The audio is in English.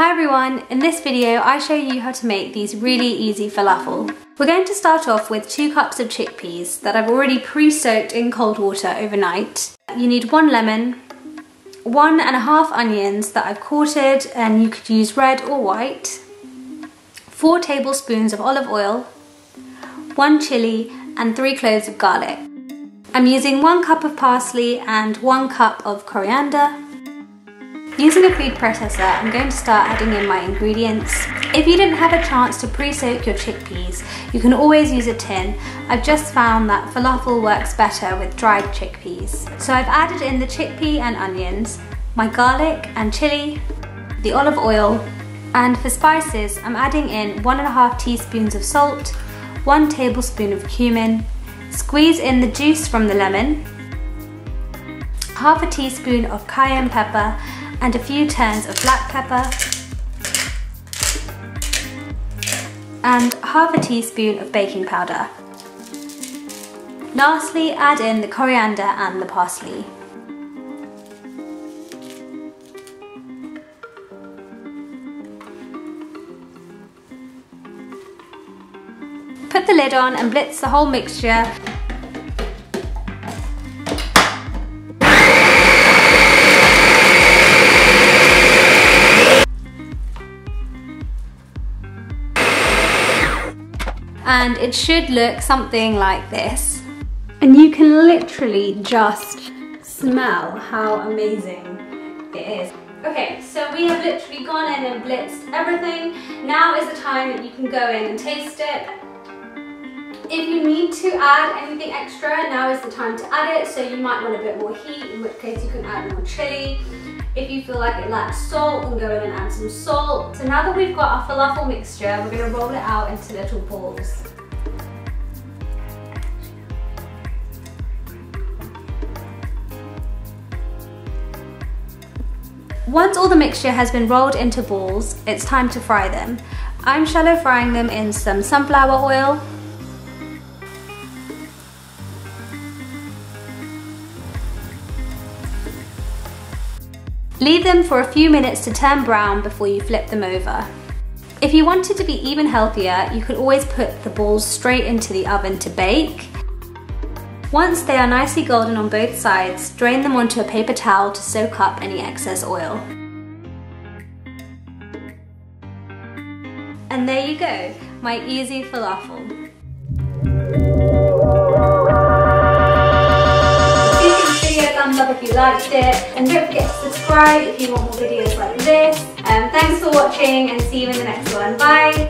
Hi everyone, in this video I show you how to make these really easy falafel. We're going to start off with 2 cups of chickpeas that I've already pre-soaked in cold water overnight. You need 1 lemon, 1½ onions that I've quartered, and you could use red or white, 4 tablespoons of olive oil, 1 chilli and 3 cloves of garlic. I'm using 1 cup of parsley and 1 cup of coriander. Using a food processor, I'm going to start adding in my ingredients. If you didn't have a chance to pre-soak your chickpeas, you can always use a tin. I've just found that falafel works better with dried chickpeas. So I've added in the chickpea and onions, my garlic and chilli, the olive oil, and for spices, I'm adding in 1½ teaspoons of salt, 1 tablespoon of cumin, squeeze in the juice from the lemon, ½ teaspoon of cayenne pepper, and a few turns of black pepper, and ½ teaspoon of baking powder. Lastly, add in the coriander and the parsley. Put the lid on and blitz the whole mixture. And it should look something like this. And you can literally just smell how amazing it is. Okay, so we have literally gone in and blitzed everything. Now is the time that you can go in and taste it. If you need to add anything extra, now is the time to add it. So you might want a bit more heat, in which case you can add more chili. If you feel like it lacks salt, then go in and add some salt. So now that we've got our falafel mixture, we're going to roll it out into little balls. Once all the mixture has been rolled into balls, it's time to fry them. I'm shallow frying them in some sunflower oil. Leave them for a few minutes to turn brown before you flip them over. If you want it to be even healthier, you could always put the balls straight into the oven to bake. Once they are nicely golden on both sides, drain them onto a paper towel to soak up any excess oil. And there you go, my easy falafel. Thumbs up if you liked it, and don't forget to subscribe if you want more videos like this. Thanks for watching, and see you in the next one. Bye!